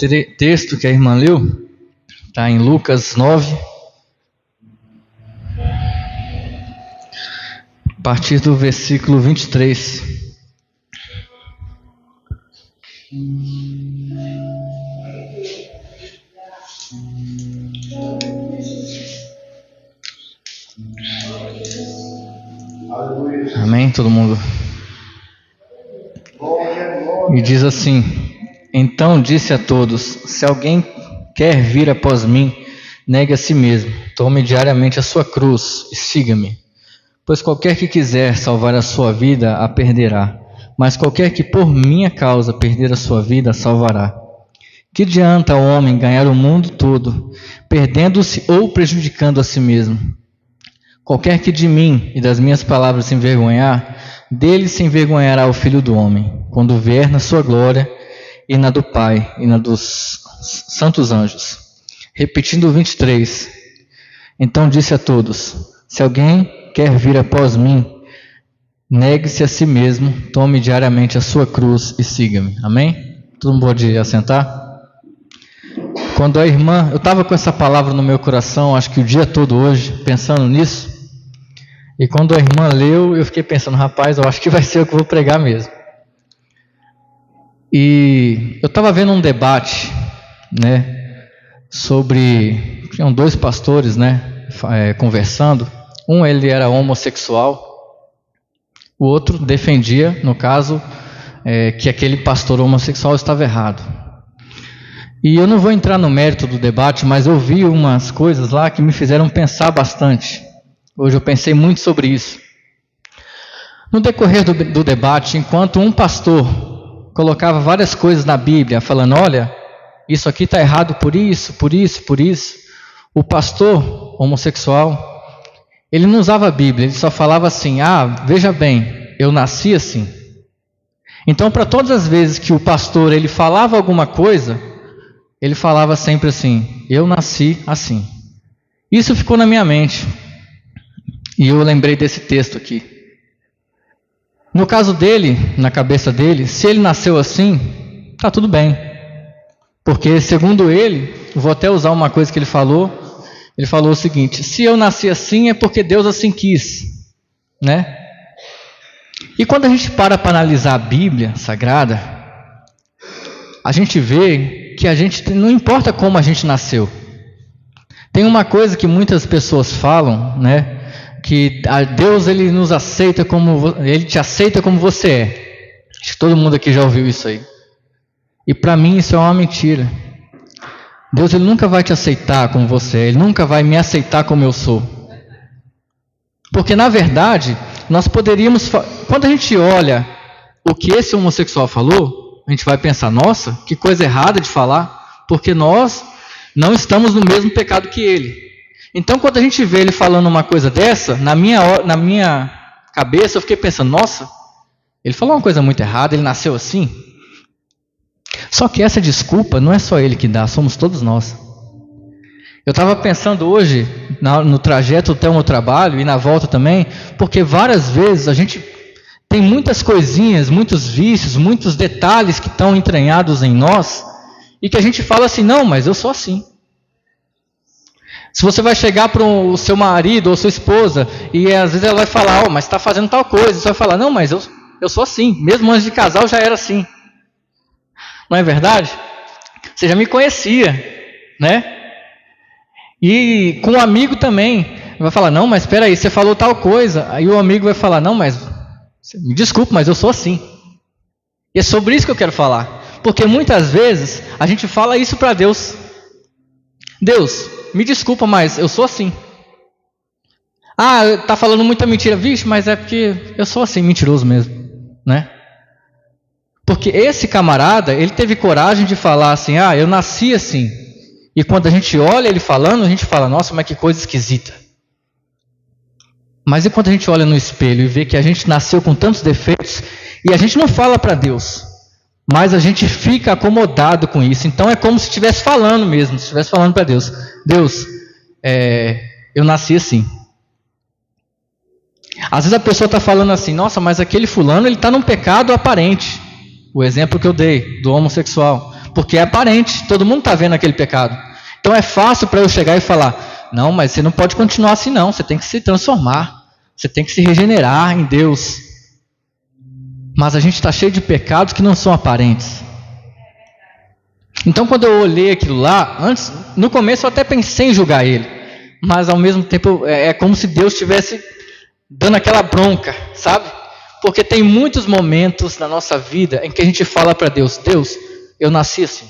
texto que a irmã leu está em Lucas 9, a partir do versículo 23. Amém, todo mundo? E diz assim: então disse a todos: se alguém quer vir após mim, negue a si mesmo, tome diariamente a sua cruz e siga-me. Pois qualquer que quiser salvar a sua vida, a perderá. Mas qualquer que por minha causa perder a sua vida, a salvará. Que adianta ao homem ganhar o mundo todo, perdendo-se ou prejudicando a si mesmo? Qualquer que de mim e das minhas palavras se envergonhar, dele se envergonhará o Filho do Homem, quando vier na sua glória e na do Pai e na dos santos anjos. Repetindo o 23. Então disse a todos: se alguém quer vir após mim, negue-se a si mesmo, tome diariamente a sua cruz e siga-me. Amém? Todo mundo pode assentar? Quando a irmã, eu estava com essa palavra no meu coração, acho que o dia todo hoje, pensando nisso, e quando a irmã leu, eu fiquei pensando, rapaz, eu acho que vai ser o que eu vou pregar mesmo. E eu estava vendo um debate, né, sobre, tinham dois pastores, né, conversando. Um, ele era homossexual, o outro defendia, no caso, que aquele pastor homossexual estava errado. E eu não vou entrar no mérito do debate, mas eu vi umas coisas lá que me fizeram pensar bastante. Hoje eu pensei muito sobre isso. No decorrer do debate, enquanto um pastor colocava várias coisas na Bíblia, falando, olha, isso aqui está errado por isso, por isso, por isso, o pastor homossexual, ele não usava a Bíblia, ele só falava assim, veja bem, eu nasci assim. Então, para todas as vezes que o pastor ele falava alguma coisa, ele falava sempre assim, eu nasci assim. Isso ficou na minha mente. E eu lembrei desse texto aqui. No caso dele, na cabeça dele, se ele nasceu assim, está tudo bem. Porque, segundo ele, vou até usar uma coisa que ele falou o seguinte, se eu nasci assim é porque Deus assim quis, né? E quando a gente para analisar a Bíblia Sagrada, a gente vê que não importa como a gente nasceu. Tem uma coisa que muitas pessoas falam, né? Que Deus ele nos aceita ele te aceita como você é. Acho que todo mundo aqui já ouviu isso aí. E para mim isso é uma mentira. Deus ele nunca vai te aceitar como você é, ele nunca vai me aceitar como eu sou. Porque na verdade, nós poderíamos, quando a gente olha o que esse homossexual falou, a gente vai pensar, nossa, que coisa errada de falar, porque nós não estamos no mesmo pecado que ele. Então, quando a gente vê ele falando uma coisa dessa, na minha cabeça eu fiquei pensando, nossa, ele falou uma coisa muito errada, ele nasceu assim. Só que essa desculpa não é só ele que dá, somos todos nós. Eu estava pensando hoje, no trajeto até o meu trabalho e na volta também, porque várias vezes a gente tem muitas coisinhas, muitos vícios, muitos detalhes que estão entranhados em nós, e que a gente fala assim, não, mas eu sou assim. Se você vai chegar para o seu marido ou sua esposa e às vezes ela vai falar, mas está fazendo tal coisa, você vai falar, não, mas eu sou assim, mesmo antes de casar eu já era assim. Não é verdade? Você já me conhecia, né? E com um amigo também, vai falar, não, mas espera aí, você falou tal coisa, aí o amigo vai falar, não, mas, me desculpe, mas eu sou assim. E é sobre isso que eu quero falar, porque muitas vezes a gente fala isso para Deus. Deus, me desculpa, mas eu sou assim. Tá falando muita mentira. Vixe, mas é porque eu sou assim, mentiroso mesmo, né? Porque esse camarada, ele teve coragem de falar assim, eu nasci assim. E quando a gente olha ele falando, a gente fala, nossa, mas que coisa esquisita. Mas e quando a gente olha no espelho e vê que a gente nasceu com tantos defeitos, e a gente não fala para Deus, mas a gente fica acomodado com isso. Então é como se estivesse falando mesmo, se estivesse falando para Deus. Deus, eu nasci assim. Às vezes a pessoa está falando assim, nossa, mas aquele fulano ele está num pecado aparente. O exemplo que eu dei, do homossexual. porque é aparente, todo mundo está vendo aquele pecado. Então é fácil para eu chegar e falar, não, mas você não pode continuar assim não, você tem que se transformar, você tem que se regenerar em Deus. Mas a gente está cheio de pecados que não são aparentes. Então quando eu olhei aquilo lá, antes, no começo eu até pensei em julgar ele, mas ao mesmo tempo é como se Deus estivesse dando aquela bronca, sabe? Porque tem muitos momentos na nossa vida em que a gente fala para Deus, Deus, eu nasci assim,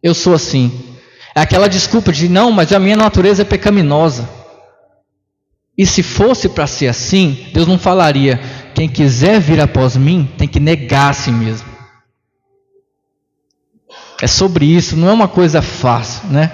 eu sou assim. É aquela desculpa de, não, mas a minha natureza é pecaminosa. E se fosse para ser assim, Deus não falaria, quem quiser vir após mim, tem que negar a si mesmo. É sobre isso, não é uma coisa fácil, né?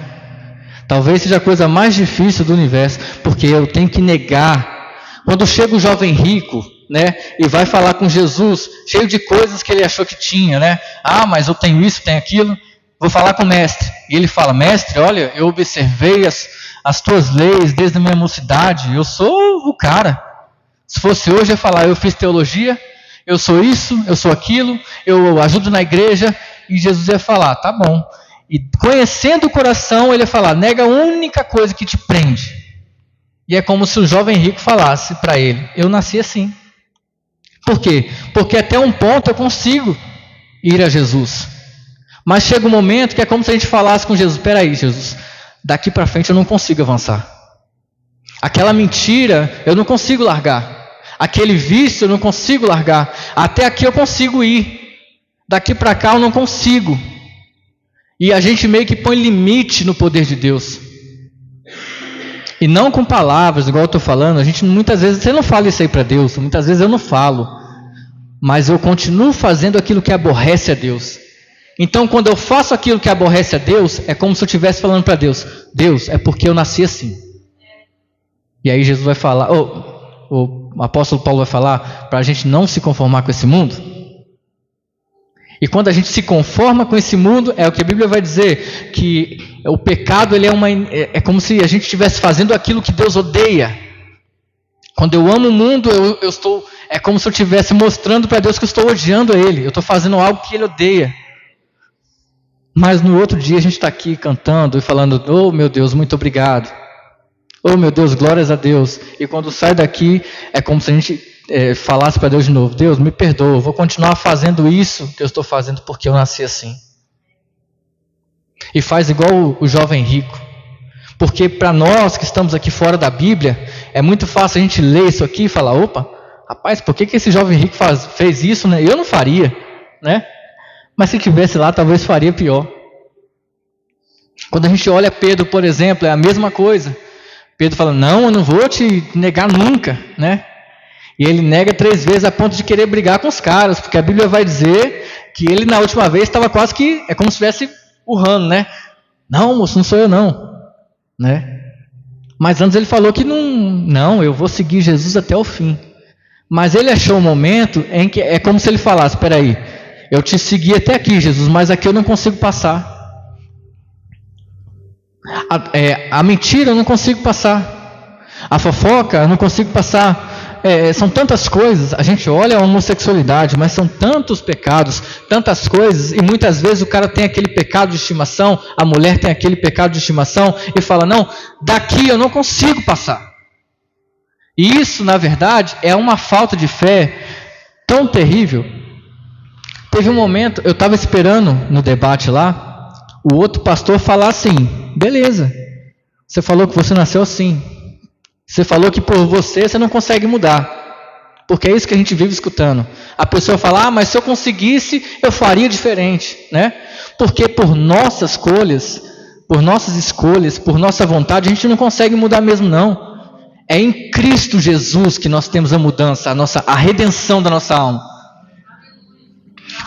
Talvez seja a coisa mais difícil do universo, porque eu tenho que negar. Quando chega o jovem rico, né, e vai falar com Jesus, cheio de coisas que ele achou que tinha, né? Ah, mas eu tenho isso, tenho aquilo, vou falar com o mestre. E ele fala, mestre, olha, eu observei as tuas leis desde a minha mocidade, eu sou o cara. Se fosse hoje eu ia falar, eu fiz teologia, eu sou isso, eu sou aquilo, eu ajudo na igreja, e Jesus ia falar, tá bom. E conhecendo o coração, ele ia falar, nega a única coisa que te prende. E é como se o jovem rico falasse para ele, eu nasci assim. Por quê? Porque até um ponto eu consigo ir a Jesus. Mas chega um momento que é como se a gente falasse com Jesus, espera aí Jesus, daqui para frente eu não consigo avançar. Aquela mentira eu não consigo largar. Aquele vício eu não consigo largar. Até aqui eu consigo ir. Daqui para cá eu não consigo. E a gente meio que põe limite no poder de Deus. E não com palavras, igual eu estou falando. A gente muitas vezes, você não fala isso aí para Deus. Muitas vezes eu não falo. Mas eu continuo fazendo aquilo que aborrece a Deus. Então quando eu faço aquilo que aborrece a Deus, é como se eu estivesse falando para Deus, Deus, é porque eu nasci assim. E aí Jesus vai falar, o apóstolo Paulo vai falar, para a gente não se conformar com esse mundo. E quando a gente se conforma com esse mundo, é o que a Bíblia vai dizer, que o pecado ele é como se a gente estivesse fazendo aquilo que Deus odeia. Quando eu amo o mundo, é como se eu estivesse mostrando para Deus que eu estou odiando a Ele. Eu estou fazendo algo que Ele odeia. Mas no outro dia a gente está aqui cantando e falando, oh meu Deus, muito obrigado. Oh meu Deus, glórias a Deus. E quando sai daqui, é como se a gente falasse para Deus de novo, Deus, me perdoa, eu vou continuar fazendo isso que eu estou fazendo porque eu nasci assim. E faz igual o jovem rico. Porque para nós que estamos aqui fora da Bíblia, é muito fácil a gente ler isso aqui e falar, opa, rapaz, por que esse jovem rico fez isso, né? Eu não faria, né? Mas se tivesse lá, talvez faria pior. Quando a gente olha Pedro, por exemplo, é a mesma coisa. Pedro fala, não, eu não vou te negar nunca, né? E ele nega 3 vezes a ponto de querer brigar com os caras, porque a Bíblia vai dizer que ele na última vez estava quase que, é como se estivesse urrando, né? Não, moço, não sou eu não, né? Mas antes ele falou que não, eu vou seguir Jesus até o fim. Mas ele achou um momento em que é como se ele falasse, espera aí, eu te segui até aqui, Jesus, mas aqui eu não consigo passar. A mentira eu não consigo passar. A fofoca eu não consigo passar. São tantas coisas. A gente olha a homossexualidade, mas são tantos pecados, tantas coisas, e muitas vezes o cara tem aquele pecado de estimação, a mulher tem aquele pecado de estimação, e fala, não, daqui eu não consigo passar. E isso, na verdade, é uma falta de fé tão terrível. Teve um momento, eu estava esperando no debate lá, o outro pastor falar assim, beleza, você falou que você nasceu assim, você falou que por você não consegue mudar, porque é isso que a gente vive escutando. A pessoa fala, mas se eu conseguisse, eu faria diferente, né? Porque por nossas escolhas, por nossa vontade, a gente não consegue mudar mesmo não. É em Cristo Jesus que nós temos a mudança, a redenção da nossa alma.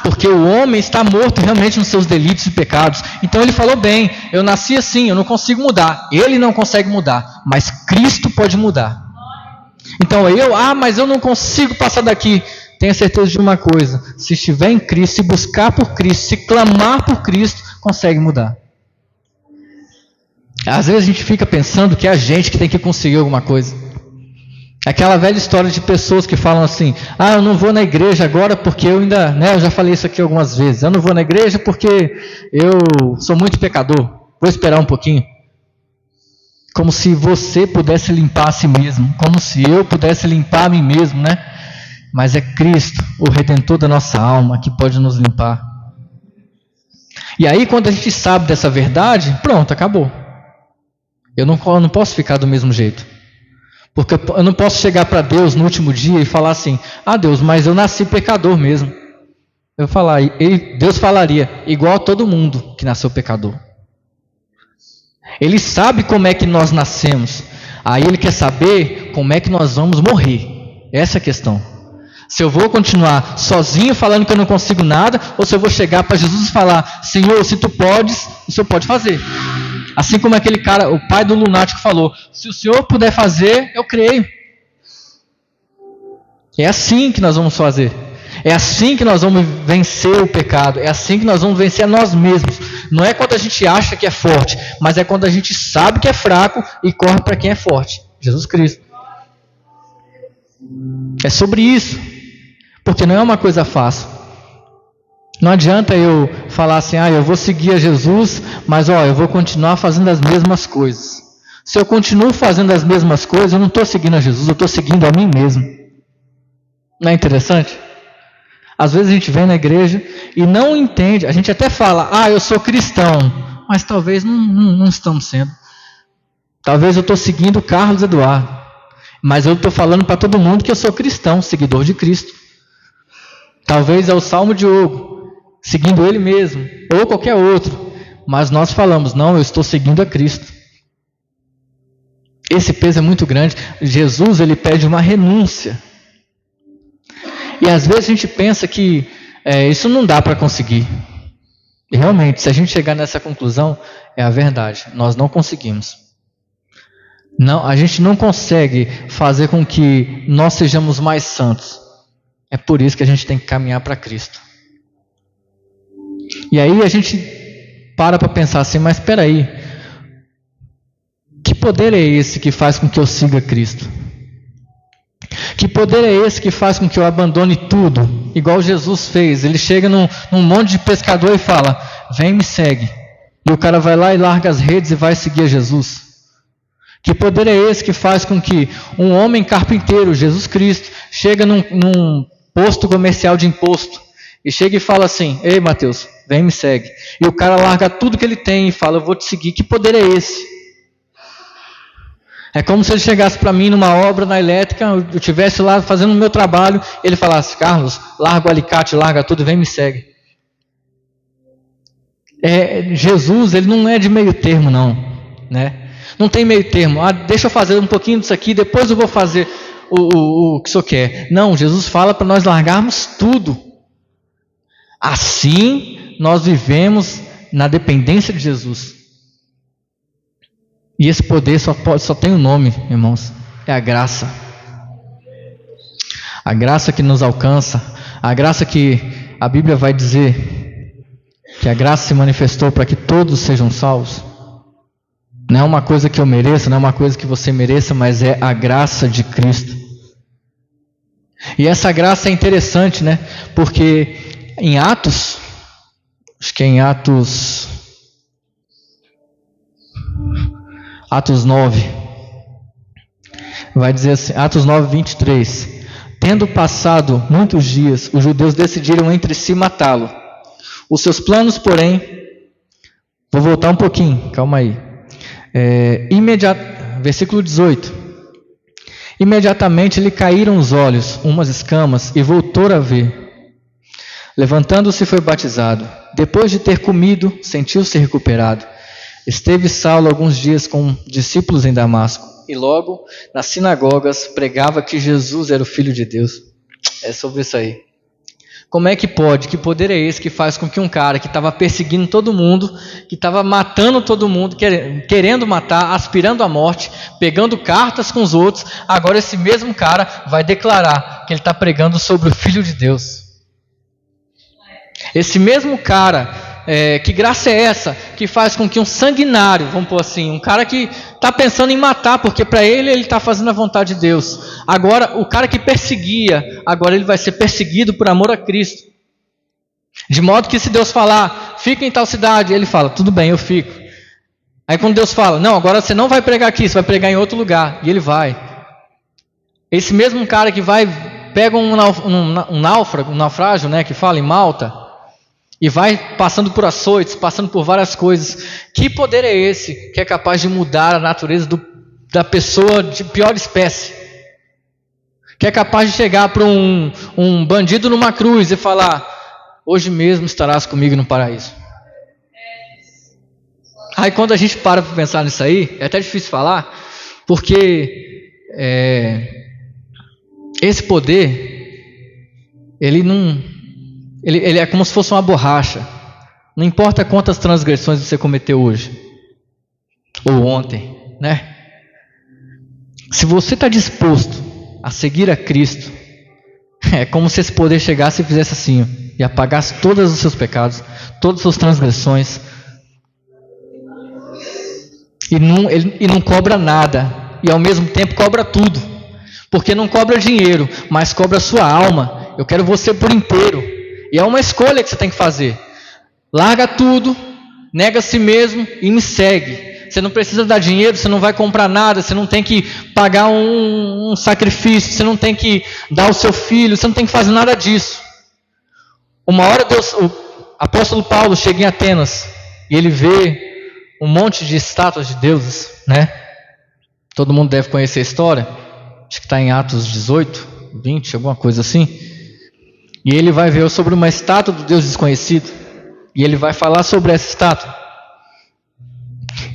Porque o homem está morto realmente nos seus delitos e pecados. Então ele falou bem, eu nasci assim, eu não consigo mudar. Ele não consegue mudar, mas Cristo pode mudar. Então mas eu não consigo passar daqui. Tenha certeza de uma coisa, se estiver em Cristo, se buscar por Cristo, se clamar por Cristo, consegue mudar. Às vezes a gente fica pensando que é a gente que tem que conseguir alguma coisa. Aquela velha história de pessoas que falam assim: eu não vou na igreja agora porque eu ainda, eu já falei isso aqui algumas vezes, eu não vou na igreja porque eu sou muito pecador, vou esperar um pouquinho. Como se você pudesse limpar a si mesmo, como se eu pudesse limpar a mim mesmo, né? Mas é Cristo, o Redentor da nossa alma, que pode nos limpar. E aí, quando a gente sabe dessa verdade, pronto, acabou. Eu não posso ficar do mesmo jeito. Porque eu não posso chegar para Deus no último dia e falar assim: Deus, mas eu nasci pecador mesmo. Deus falaria, igual a todo mundo que nasceu pecador. Ele sabe como é que nós nascemos. Aí Ele quer saber como é que nós vamos morrer. Essa é a questão. Se eu vou continuar sozinho falando que eu não consigo nada, ou se eu vou chegar para Jesus e falar: Senhor, se Tu podes, o Senhor pode fazer. Assim como aquele cara, o pai do lunático, falou: se o Senhor puder fazer, eu creio. É assim que nós vamos fazer. É assim que nós vamos vencer o pecado. É assim que nós vamos vencer a nós mesmos. Não é quando a gente acha que é forte, mas é quando a gente sabe que é fraco e corre para quem é forte. Jesus Cristo. É sobre isso. Porque não é uma coisa fácil. Não adianta eu falar assim: eu vou seguir a Jesus, mas eu vou continuar fazendo as mesmas coisas. Se eu continuo fazendo as mesmas coisas, eu não estou seguindo a Jesus, eu estou seguindo a mim mesmo. Não é interessante? Às vezes a gente vem na igreja e não entende, a gente até fala: eu sou cristão, mas talvez não estamos sendo. Talvez eu estou seguindo Carlos Eduardo, mas eu estou falando para todo mundo que eu sou cristão, seguidor de Cristo. Talvez é o Salmo Diogo, seguindo ele mesmo, ou qualquer outro, mas nós falamos: não, eu estou seguindo a Cristo. Esse peso é muito grande. Jesus, ele pede uma renúncia. E às vezes a gente pensa que isso não dá para conseguir. E realmente, se a gente chegar nessa conclusão, é a verdade. Nós não conseguimos. Não, a gente não consegue fazer com que nós sejamos mais santos. É por isso que a gente tem que caminhar para Cristo. E aí a gente para pensar assim: mas espera aí, que poder é esse que faz com que eu siga Cristo? Que poder é esse que faz com que eu abandone tudo, igual Jesus fez? Ele chega num monte de pescador e fala: vem, me segue. E o cara vai lá e larga as redes e vai seguir a Jesus. Que poder é esse que faz com que um homem carpinteiro, Jesus Cristo, chega num posto comercial de imposto e chega e fala assim: ei, Mateus, vem, me segue. E o cara larga tudo que ele tem e fala: eu vou te seguir. Que poder é esse? É como se ele chegasse para mim numa obra na elétrica, eu estivesse lá fazendo o meu trabalho, ele falasse: Carlos, larga o alicate, larga tudo, vem, me segue. Jesus, ele não é de meio termo, não, né? Não tem meio termo. Deixa eu fazer um pouquinho disso aqui, depois eu vou fazer o que o senhor quer. Não, Jesus fala para nós largarmos tudo. Assim nós vivemos na dependência de Jesus. E esse poder só tem um nome, irmãos: é a graça. A graça que nos alcança, a graça que a Bíblia vai dizer que a graça se manifestou para que todos sejam salvos. Não é uma coisa que eu mereça, não é uma coisa que você mereça, mas é a graça de Cristo. E essa graça é interessante, né? Porque em Atos, acho que é em Atos 9, vai dizer assim, Atos 9, 23. Tendo passado muitos dias, os judeus decidiram entre si matá-lo. Os seus planos, porém, vou voltar um pouquinho, calma aí. Versículo 18. Imediatamente lhe caíram os olhos, umas escamas, e voltou a ver. Levantando-se, foi batizado. Depois de ter comido, sentiu-se recuperado. Esteve Saulo alguns dias com discípulos em Damasco, e logo, nas sinagogas, pregava que Jesus era o Filho de Deus. É sobre isso aí. Como é que pode? Que poder é esse que faz com que um cara que estava perseguindo todo mundo, que estava matando todo mundo, querendo matar, aspirando à morte, pegando cartas com os outros, agora esse mesmo cara vai declarar que ele está pregando sobre o Filho de Deus. Esse mesmo cara Que graça é essa que faz com que um sanguinário, vamos pôr assim, um cara que está pensando em matar, porque para ele está fazendo a vontade de Deus. Agora, o cara que perseguia, agora ele vai ser perseguido por amor a Cristo. De modo que se Deus falar, fica em tal cidade, ele fala, tudo bem, eu fico. Aí quando Deus fala, não, agora você não vai pregar aqui, você vai pregar em outro lugar, e ele vai. Esse mesmo cara que vai, pega um naufrágio, né, que fala em Malta, e vai passando por açoites, passando por várias coisas. Que poder é esse que é capaz de mudar a natureza da pessoa de pior espécie? Que é capaz de chegar para um bandido numa cruz e falar, hoje mesmo estarás comigo no paraíso. Aí quando a gente para pensar nisso aí, é até difícil falar, porque esse poder, ele é como se fosse uma borracha. Não importa quantas transgressões você cometeu hoje, ou ontem, né? Se você está disposto a seguir a Cristo, é como se esse poder chegasse e fizesse assim, ó, e apagasse todos os seus pecados, todas as suas transgressões, e não cobra nada, e ao mesmo tempo cobra tudo, porque não cobra dinheiro, mas cobra a sua alma. Eu quero você por inteiro, e é uma escolha que você tem que fazer. Larga tudo, nega a si mesmo e me segue. Você não precisa dar dinheiro, você não vai comprar nada, você não tem que pagar um sacrifício, você não tem que dar o seu filho, você não tem que fazer nada disso. Uma hora o apóstolo Paulo chega em Atenas e ele vê um monte de estátuas de deuses, né? Todo mundo deve conhecer a história, acho que está em Atos 18, 20, alguma coisa assim. E ele vai ver sobre uma estátua do Deus desconhecido, e ele vai falar sobre essa estátua.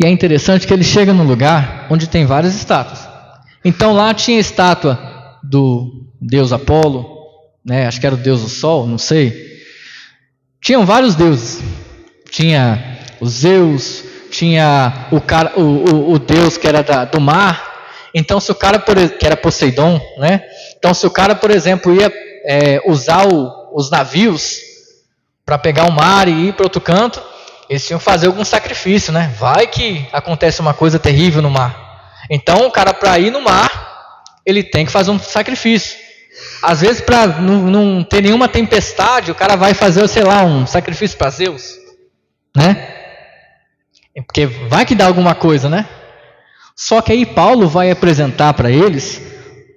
E é interessante que ele chega num lugar onde tem várias estátuas. Então lá tinha estátua do deus Apolo, né? Acho que era o deus do sol, não sei. Tinham vários deuses. Tinha os Zeus, tinha o deus que era do mar. Então se o cara, que era Poseidon, né? Então se o cara, por exemplo, ia usar os navios para pegar o mar e ir para outro canto, eles tinham que fazer algum sacrifício, né? Vai que acontece uma coisa terrível no mar. Então o cara, para ir no mar, ele tem que fazer um sacrifício. Às vezes, para não ter nenhuma tempestade, o cara vai fazer, sei lá, um sacrifício para Zeus, né? Porque vai que dá alguma coisa, né? Só que aí Paulo vai apresentar para eles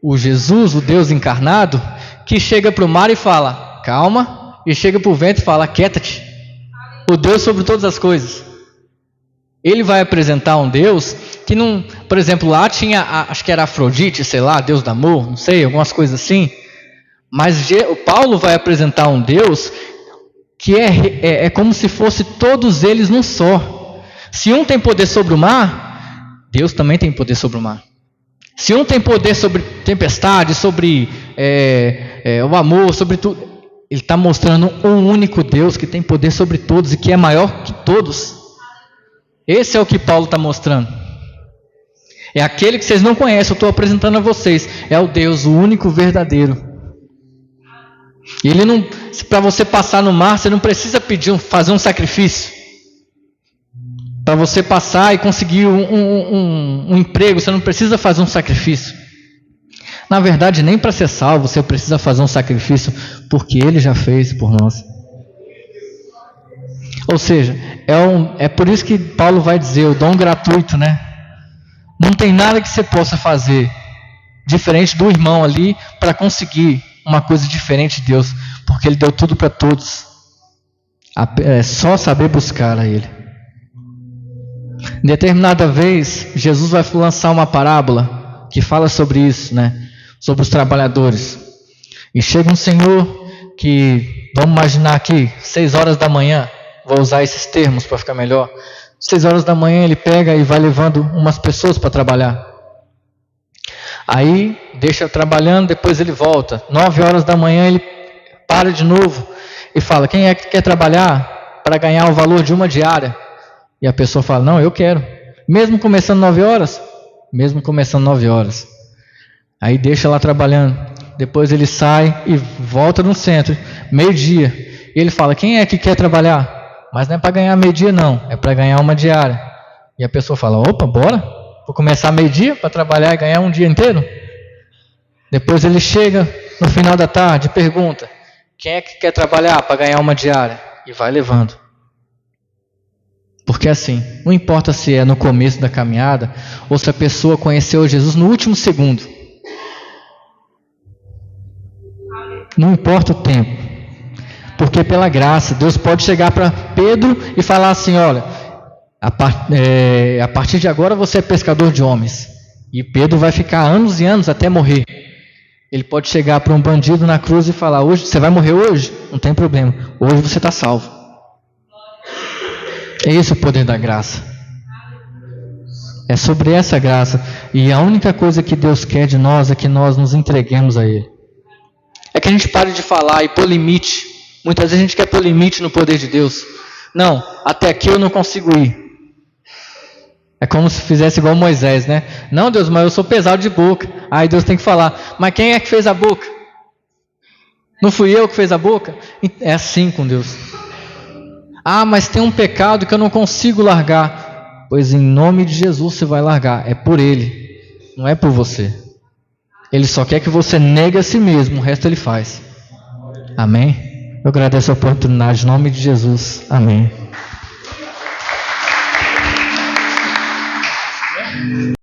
o Jesus, o Deus encarnado, que chega para o mar e fala, calma, e chega para o vento e fala, aquieta-te. O Deus sobre todas as coisas. Ele vai apresentar um Deus que não, por exemplo, lá tinha, acho que era Afrodite, sei lá, Deus do amor, não sei, algumas coisas assim. Mas o Paulo vai apresentar um Deus que é como se fosse todos eles num só. Se um tem poder sobre o mar, Deus também tem poder sobre o mar. Se um tem poder sobre tempestade, sobre o amor, sobre tudo, ele está mostrando um único Deus que tem poder sobre todos e que é maior que todos. Esse é o que Paulo está mostrando. É aquele que vocês não conhecem, eu estou apresentando a vocês. É o Deus, o único verdadeiro. E ele não, para você passar no mar, você não precisa fazer um sacrifício. Para você passar e conseguir um emprego, você não precisa fazer um sacrifício. Na verdade, nem para ser salvo você precisa fazer um sacrifício, porque Ele já fez por nós. Ou seja, é por isso que Paulo vai dizer, o dom gratuito, né? Não tem nada que você possa fazer diferente do irmão ali para conseguir uma coisa diferente de Deus, porque Ele deu tudo para todos. É só saber buscar a Ele. Determinada vez, Jesus vai lançar uma parábola que fala sobre isso, né? Sobre os trabalhadores. E chega um senhor que, vamos imaginar aqui, 6 horas da manhã, vou usar esses termos para ficar melhor. 6 horas da manhã ele pega e vai levando umas pessoas para trabalhar. Aí deixa trabalhando, depois ele volta. 9 horas da manhã ele para de novo e fala, quem é que quer trabalhar para ganhar o valor de uma diária? E a pessoa fala, não, eu quero. Mesmo começando 9 horas? Mesmo começando 9 horas. Aí deixa lá trabalhando. Depois ele sai e volta no centro, meio-dia. E ele fala, quem é que quer trabalhar? Mas não é para ganhar meio-dia não, é para ganhar uma diária. E a pessoa fala, opa, bora, vou começar meio-dia para trabalhar e ganhar um dia inteiro. Depois ele chega no final da tarde e pergunta, quem é que quer trabalhar para ganhar uma diária? E vai levando. Porque assim, não importa se é no começo da caminhada ou se a pessoa conheceu Jesus no último segundo. Não importa o tempo. Porque pela graça, Deus pode chegar para Pedro e falar assim, olha, a partir de agora você é pescador de homens. E Pedro vai ficar anos e anos até morrer. Ele pode chegar para um bandido na cruz e falar, hoje você vai morrer hoje? Não tem problema, hoje você está salvo. É esse o poder da graça. É sobre essa graça. E a única coisa que Deus quer de nós é que nós nos entreguemos a Ele. É que a gente pare de falar e pôr limite. Muitas vezes a gente quer pôr limite no poder de Deus. Não, até aqui eu não consigo ir. É como se fizesse igual Moisés, né? Não, Deus, mas eu sou pesado de boca. Aí Deus tem que falar, mas quem é que fez a boca? Não fui eu que fez a boca? É assim com Deus. Ah, mas tem um pecado que eu não consigo largar. Pois em nome de Jesus você vai largar. É por Ele, não é por você. Ele só quer que você negue a si mesmo, o resto Ele faz. Amém? Eu agradeço a oportunidade, em nome de Jesus. Amém.